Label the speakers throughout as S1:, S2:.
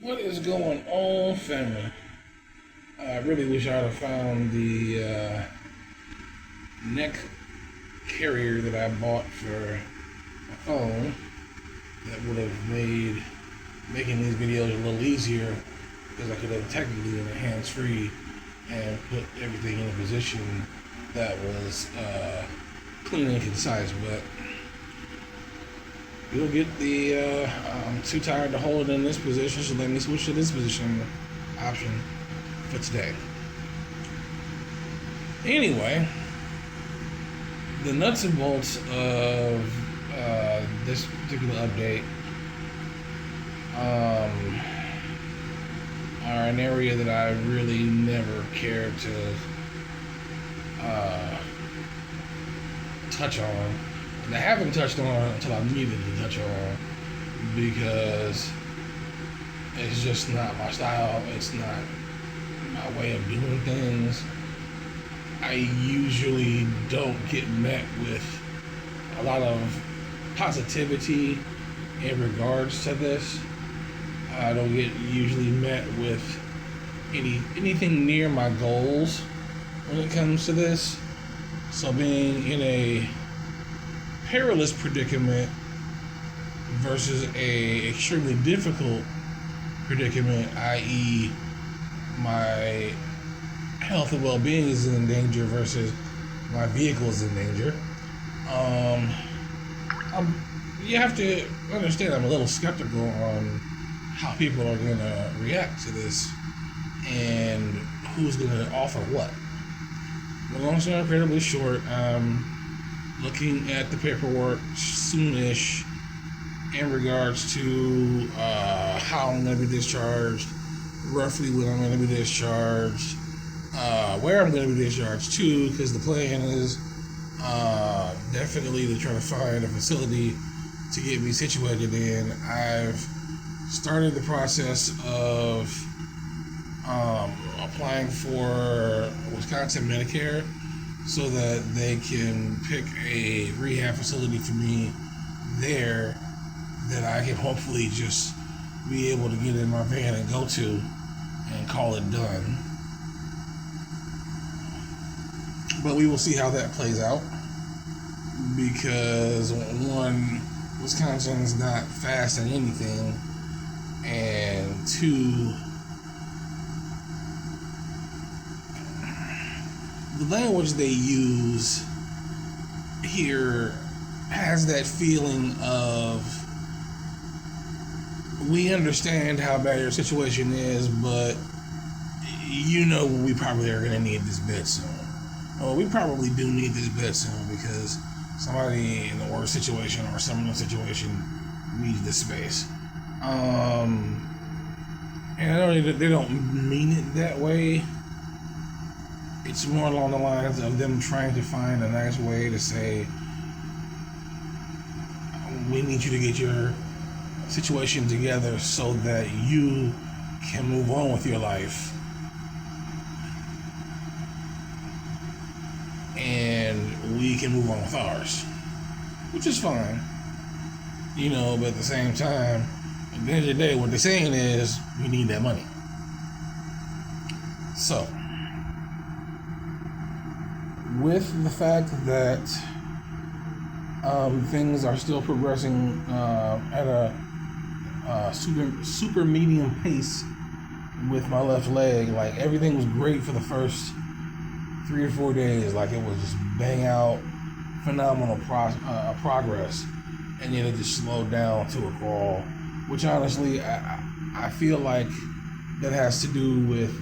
S1: What is going on, family? I really wish I'd have found the neck carrier that I bought for my phone. That would have made making these videos a little easier because I could have technically been hands-free and put everything in a position that was clean and concise. But you'll get the I'm too tired to hold it in this position, so let me switch to this position option for today. Anyway, the nuts and bolts of this particular update are an area that I really never cared to touch on. And I haven't touched on until I needed to touch on because it's just not my style. It's not my way of doing things. I usually don't get met with a lot of positivity in regards to this. I don't get usually met with anything near my goals when it comes to this. So being in a perilous predicament versus a extremely difficult predicament, i.e. my health and well-being is in danger versus my vehicle is in danger. You have to understand I'm a little skeptical on how people are going to react to this and who's going to offer what. The long story incredibly short, looking at the paperwork soonish in regards to how I'm going to be discharged, roughly when I'm going to be discharged, where I'm going to be discharged to, because the plan is definitely to try to find a facility to get me situated in. I've started the process of applying for Wisconsin Medicare so that they can pick a rehab facility for me there that I can hopefully just be able to get in my van and go to and call it done. But we will see how that plays out because one, Wisconsin's not fast in anything, and two, the language they use here has that feeling of, we understand how bad your situation is, but you know we probably are going to need this bed soon. Well, we probably do need this bed soon because somebody in the worst situation or similar situation needs this space. And I know they don't mean it that way. It's more along the lines of them trying to find a nice way to say, we need you to get your situation together so that you can move on with your life. And we can move on with ours. Which is fine. But at the same time, at the end of the day, what they're saying is, we need that money. So, with the fact that things are still progressing at a super medium pace with my left leg, like everything was great for the first 3 or 4 days, like it was just bang out, phenomenal progress, and then it just slowed down to a crawl, which honestly I feel like that has to do with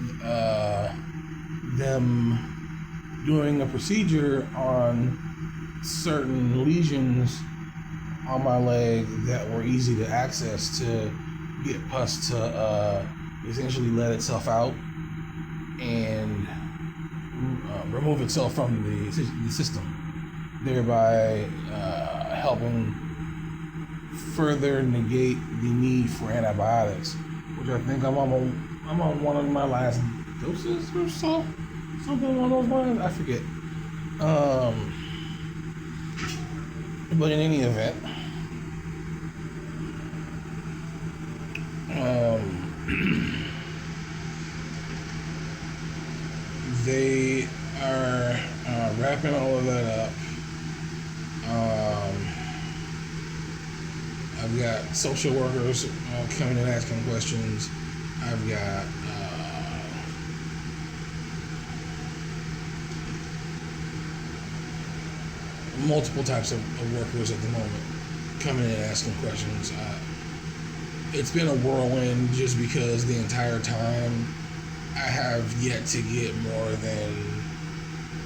S1: them doing a procedure on certain lesions on my leg that were easy to access to get pus to essentially let itself out and remove itself from the system, thereby helping further negate the need for antibiotics, which I think I'm on one of my last doses or so, something along those lines. I forget. But in any event, They are wrapping all of that up. I've got social workers coming and asking questions. I've got multiple types of workers at the moment coming and asking questions. It's been a whirlwind just because the entire time I have yet to get more than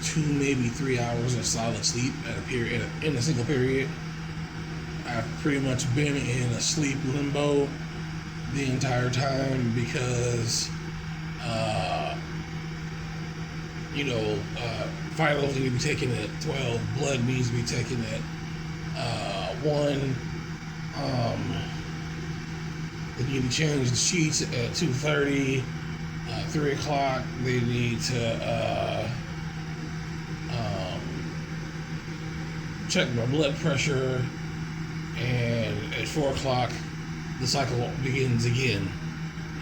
S1: 2, maybe 3 hours of solid sleep at a period in a single period. I've pretty much been in a sleep limbo the entire time because, vitals need to be taken at 12, blood needs to be taken at 1. They need to change the sheets at 2:30, 3 o'clock. They need to check my blood pressure, and at 4 o'clock the cycle begins again.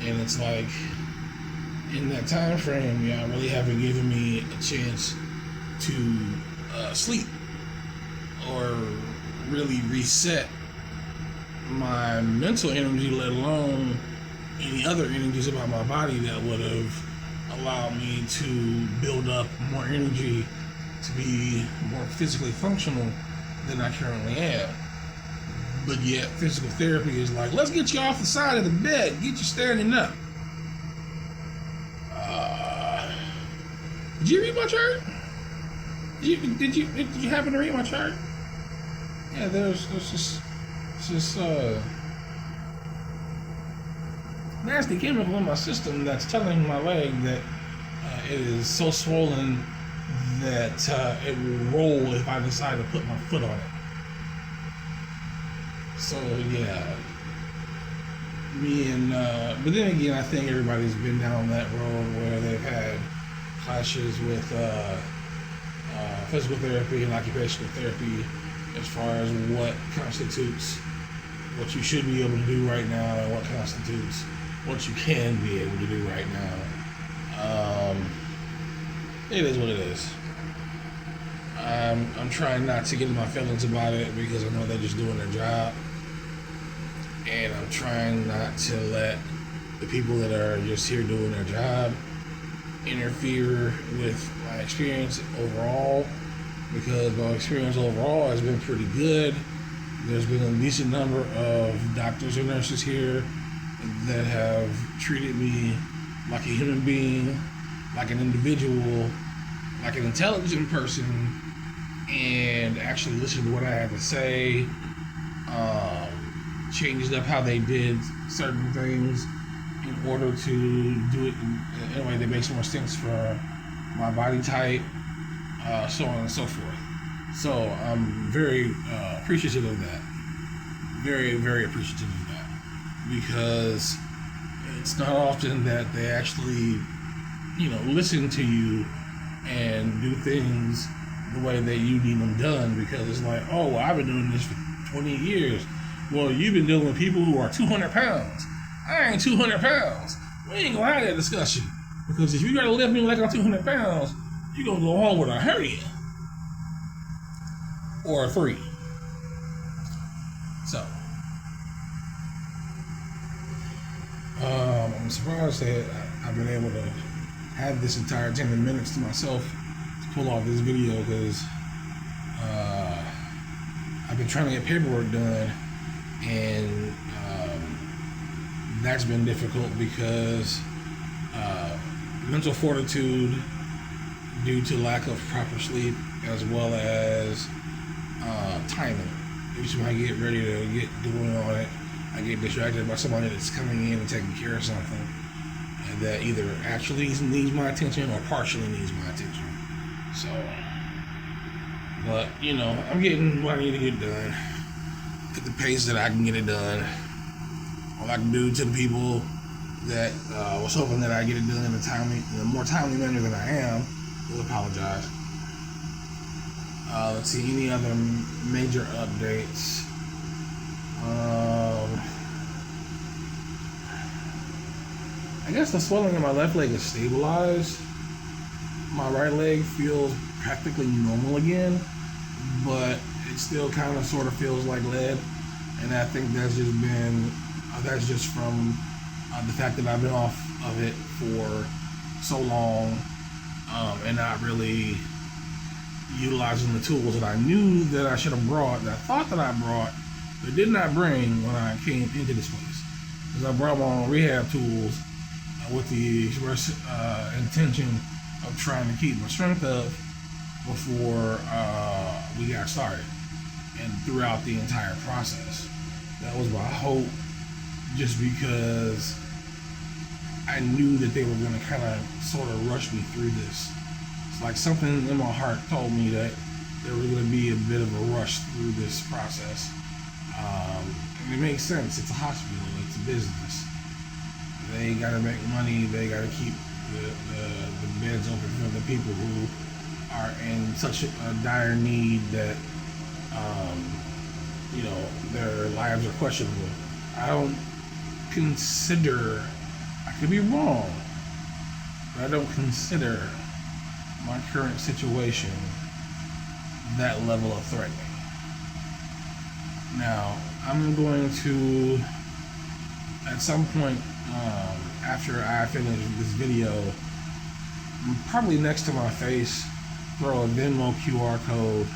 S1: And it's like, in that time frame, y'all really haven't given me a chance to sleep or really reset my mental energy, let alone any other energies about my body that would have allowed me to build up more energy to be more physically functional than I currently am. But yet physical therapy is like, let's get you off the side of the bed, get you standing up. Did you read my chart? Did you happen to read my chart? Yeah, there's just nasty chemical in my system that's telling my leg that it is so swollen that it will roll if I decide to put my foot on it. So yeah, but then again, I think everybody's been down that road where they've had clashes with physical therapy and occupational therapy as far as what constitutes what you should be able to do right now and what constitutes what you can be able to do right now. It is what it is. I'm trying not to get in my feelings about it because I know they're just doing their job, and I'm trying not to let the people that are just here doing their job interfere with my experience overall, because my experience overall has been pretty good. There's been a decent number of doctors and nurses here that have treated me like a human being, like an individual, like an intelligent person, and actually listened to what I had to say, changed up how they did certain things in order to do it in a way that makes more sense for my body type, so on and so forth. So I'm very appreciative of that. Very, very appreciative of that. Because it's not often that they actually, listen to you and do things the way that you need them done. Because it's like, oh, well, I've been doing this for 20 years. Well, you've been dealing with people who are 200 pounds. I ain't 200 pounds. We ain't gonna have that discussion. Because if you gotta lift me like I'm 200 pounds, you're gonna go home with a hernia. Or a 3. So, I'm surprised that I've been able to have this entire 10 minutes to myself to pull off this video, because I've been trying to get paperwork done, and that's been difficult because mental fortitude due to lack of proper sleep, as well as timing. Every time I get ready to get going on it, I get distracted by somebody that's coming in and taking care of something that either actually needs my attention or partially needs my attention. So, but I'm getting what I need to get done at the pace that I can get it done. All I can do to the people that was hoping that I get it done in a more timely manner than I am, is apologize. Let's see, any other major updates? guess the swelling in my left leg is stabilized. My right leg feels practically normal again, but it still kind of sort of feels like lead. And I think that's just from the fact that I've been off of it for so long, and not really utilizing the tools that I knew that I should have brought, that I thought that I brought, but did not bring when I came into this place. Because I brought my own rehab tools with the express intention of trying to keep my strength up before we got started, and throughout the entire process. That was my hope, just because I knew that they were going to kind of sort of rush me through this. It's like something in my heart told me that there was going to be a bit of a rush through this process. And it makes sense. It's a hospital. It's a business. They got to make money. They got to keep the beds open for the people who are in such a dire need that, their lives are questionable. I don't consider, I could be wrong, but I don't consider my current situation that level of threatening. Now, I'm going to, at some point after I finish this video, probably next to my face, throw a Venmo QR code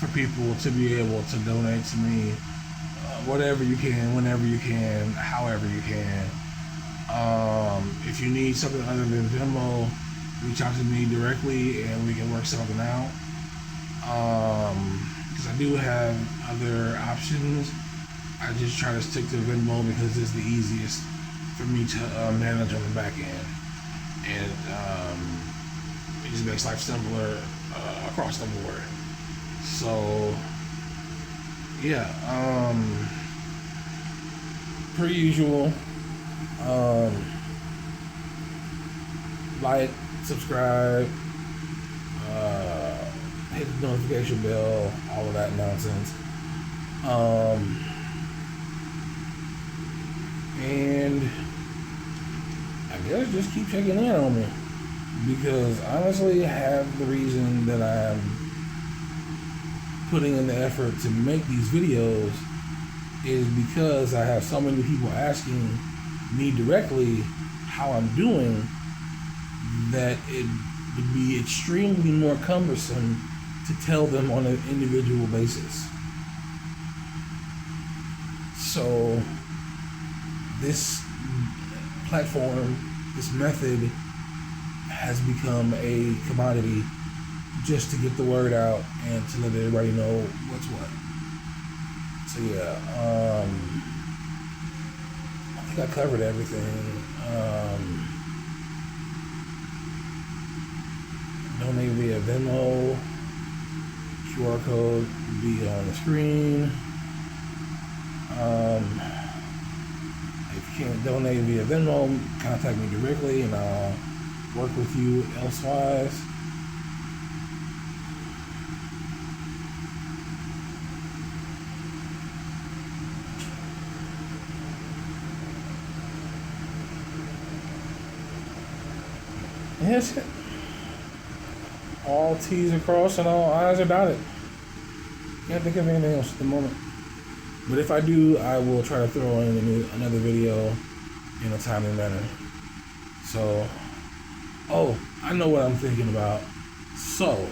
S1: for people to be able to donate to me, whatever you can, whenever you can, however you can. If you need something other than Venmo, reach out to me directly and we can work something out. Because I do have other options. I just try to stick to Venmo because it's the easiest for me to manage on the back end. And it just makes life simpler across the board. So, yeah, per usual, like, subscribe, hit the notification bell, all of that nonsense. And I guess just keep checking in on me, because honestly, half the reason that I'm putting in the effort to make these videos is because I have so many people asking me directly how I'm doing, that it would be extremely more cumbersome to tell them on an individual basis. So this platform, this method has become a commodity just to get the word out and to let everybody know what's what. So yeah, I think I covered everything. Donate via Venmo, QR code will be on the screen. If you can't donate via Venmo, contact me directly and I'll work with you elsewise. Yes, all T's are crossed and all I's are dotted. Can't think of anything else at the moment. But if I do, I will try to throw in another video in a timely manner. So, I know what I'm thinking about. So,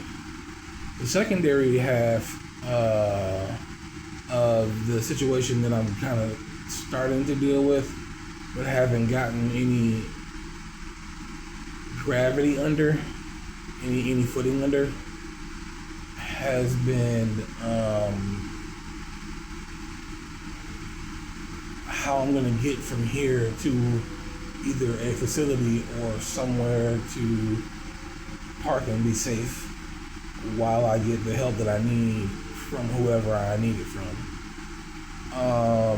S1: the secondary half of the situation that I'm kind of starting to deal with, but haven't gotten any gravity under, any footing under, has been how I'm gonna get from here to either a facility or somewhere to park and be safe while I get the help that I need from whoever I need it from. I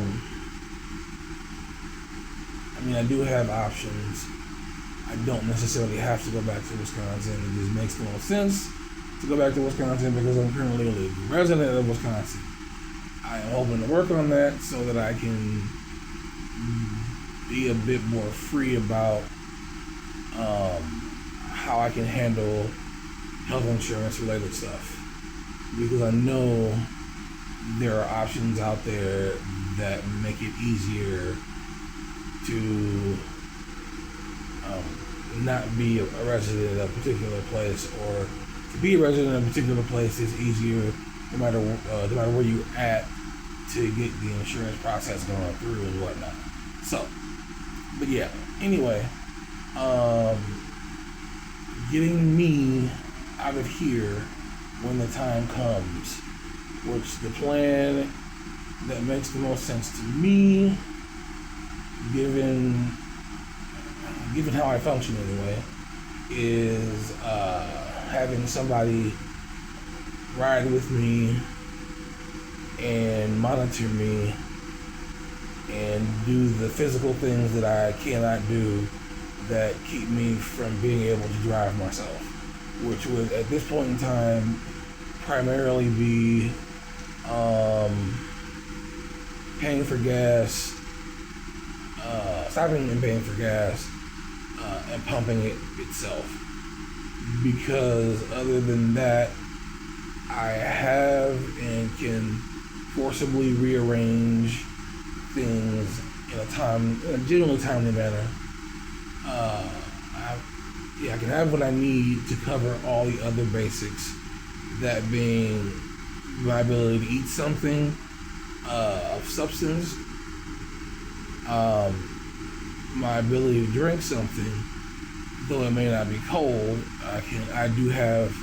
S1: mean, I do have options. I don't necessarily have to go back to Wisconsin. It just makes no sense to go back to Wisconsin because I'm currently a resident of Wisconsin. I am hoping to work on that so that I can be a bit more free about how I can handle health insurance related stuff, because I know there are options out there that make it easier to not be a resident of a particular place, or to be a resident of a particular place is easier no matter where you're at, to get the insurance process going through and whatnot. So, but yeah, anyway, getting me out of here when the time comes, which the plan that makes the most sense to me, given how I function anyway, is having somebody ride with me and monitor me and do the physical things that I cannot do that keep me from being able to drive myself, which would at this point in time primarily be paying for gas, stopping and paying for gas, and pumping it itself. Because other than that, I have and can forcibly rearrange things in a generally timely manner. I can have what I need to cover all the other basics, that being my ability to eat something of substance, my ability to drink something, though it may not be cold. I do have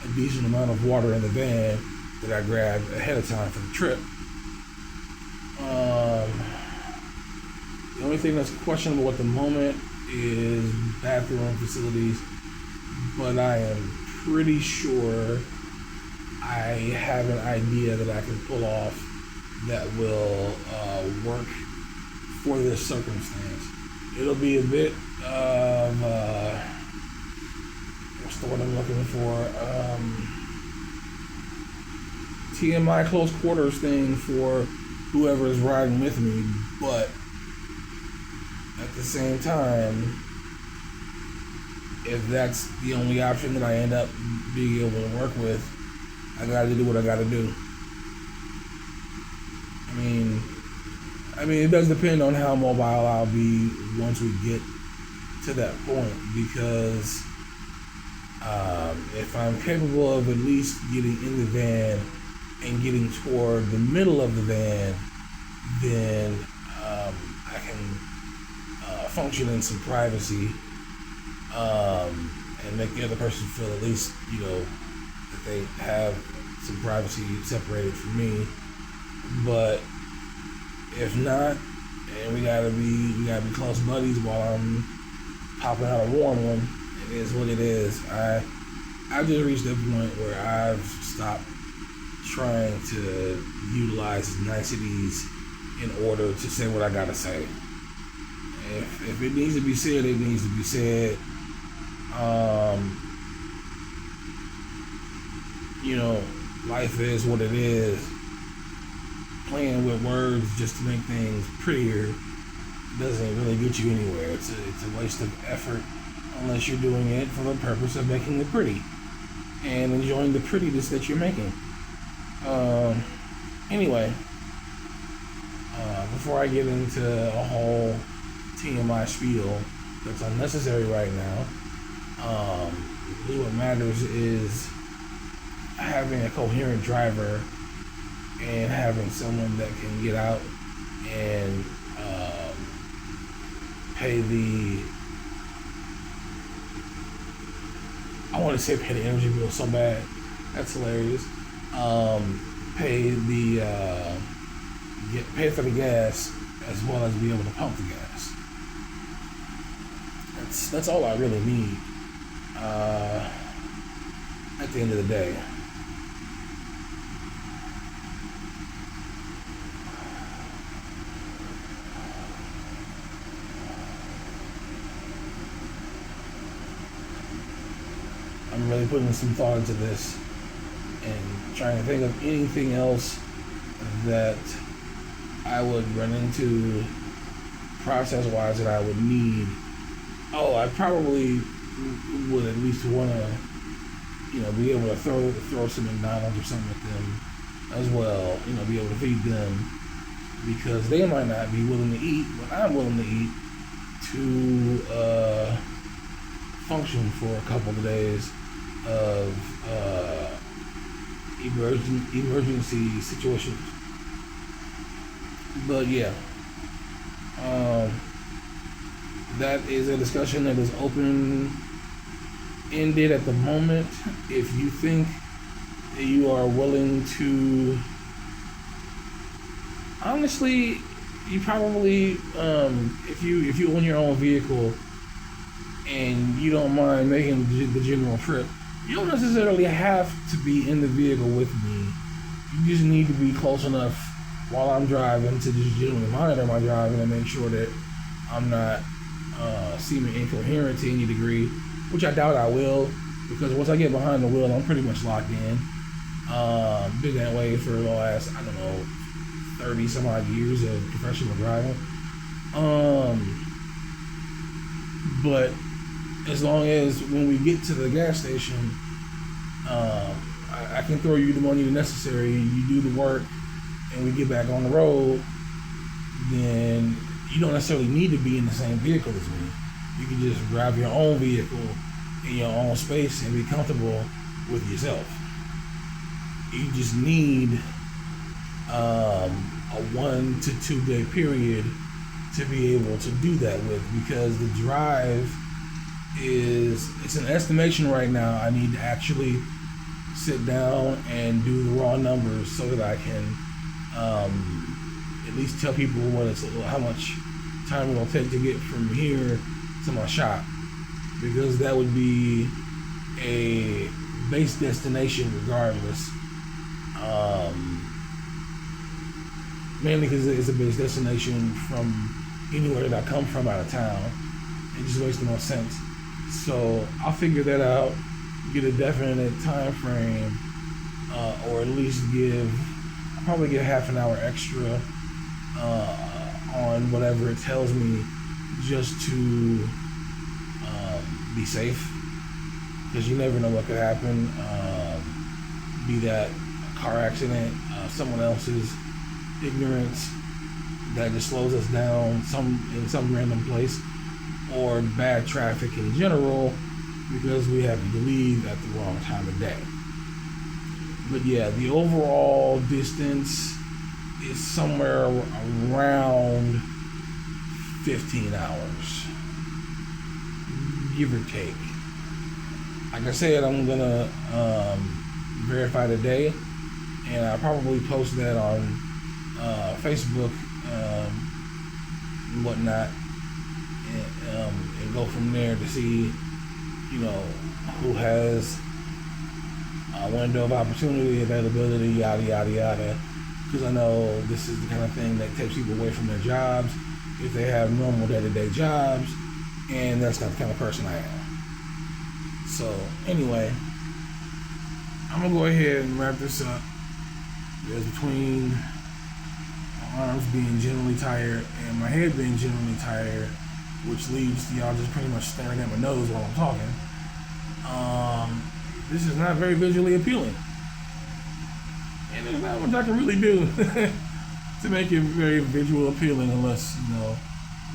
S1: a decent amount of water in the van that I grabbed ahead of time for the trip. The only thing that's questionable at the moment is bathroom facilities, but I am pretty sure I have an idea that I can pull off that will work for this circumstance. It'll be a bit of what's the word I'm looking for? TMI close quarters thing for whoever is riding with me, but at the same time, if that's the only option that I end up being able to work with, I gotta do what I gotta do. I mean, it does depend on how mobile I'll be once we get to that point, because if I'm capable of at least getting in the van and getting toward the middle of the van, then I can function in some privacy, and make the other person feel at least, that they have some privacy separated from me. But if not, and we gotta be close buddies while I'm popping out a warm one, it is what it is. I've just reached that point where I've stopped trying to utilize niceties in order to say what I gotta say. If it needs to be said, it needs to be said. Life is what it is. Playing with words just to make things prettier doesn't really get you anywhere. It's a waste of effort unless you're doing it for the purpose of making it pretty and enjoying the prettiness that you're making. Anyway, before I get into a whole TMI spiel that's unnecessary right now, what matters is having a coherent driver and having someone that can get out and pay the energy bill so bad. That's hilarious. Pay for the gas as well as be able to pump the gas. That's all I really need at the end of the day. I'm really putting some thought into this and trying to think of anything else that I would run into process-wise that I would need. Oh, I probably would at least want to, be able to throw some McDonald's or something at them as well. Be able to feed them because they might not be willing to eat what I'm willing to eat to function for a couple of days of emergency situations. But yeah, that is a discussion that is open-ended at the moment. If you think that you are willing to, honestly, you probably, if you own your own vehicle and you don't mind making the general trip, you don't necessarily have to be in the vehicle with me. You just need to be close enough while I'm driving to just generally monitor my driving and make sure that I'm not seeming incoherent to any degree, which I doubt I will, because once I get behind the wheel, I'm pretty much locked in. Been that way for the last, 30 some odd years of professional driving. But as long as when we get to the gas station, I can throw you the money necessary, you do the work, and we get back on the road, then you don't necessarily need to be in the same vehicle as me. You can just drive your own vehicle in your own space and be comfortable with yourself. You just need a 1 to 2 day period to be able to do that with, because the drive it's an estimation right now. I need to actually sit down and do the raw numbers so that I can at least tell people how much time it'll take to get from here to my shop, because that would be a base destination regardless. Mainly because it's a base destination from anywhere that I come from out of town. It just makes the most sense. So I'll figure that out, get a definite time frame, or at least probably give half an hour extra on whatever it tells me, just to be safe, because you never know what could happen. Be that a car accident, someone else's ignorance that just slows us down in some random place, or bad traffic in general because we happen to leave at the wrong time of day. But yeah, the overall distance is somewhere around 15 hours, give or take. Like I said, I'm gonna verify the day, and I'll probably post that on Facebook and whatnot, and go from there to see, who has a window of opportunity, availability, yada yada yada. Because I know this is the kind of thing that takes people away from their jobs if they have normal day-to-day jobs, and that's not the kind of person I am. So anyway, I'm gonna go ahead and wrap this up. Because between my arms being generally tired and my head being generally tired, which leads to y'all just pretty much staring at my nose while I'm talking, this is not very visually appealing. And there's not much I can really do to make it very visual appealing, unless,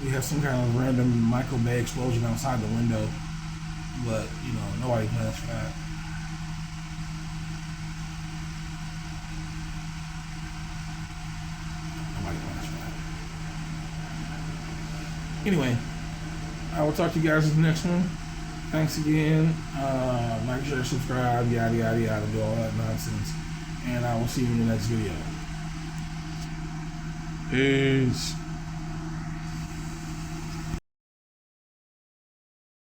S1: we have some kind of random Michael Bay explosion outside the window. But, nobody plans for that. Nobody plans for that. Anyway, I will talk to you guys in the next one. Thanks again. Like, share, subscribe, yada, yada, yada, do all that nonsense. And I will see you in the next video. Peace.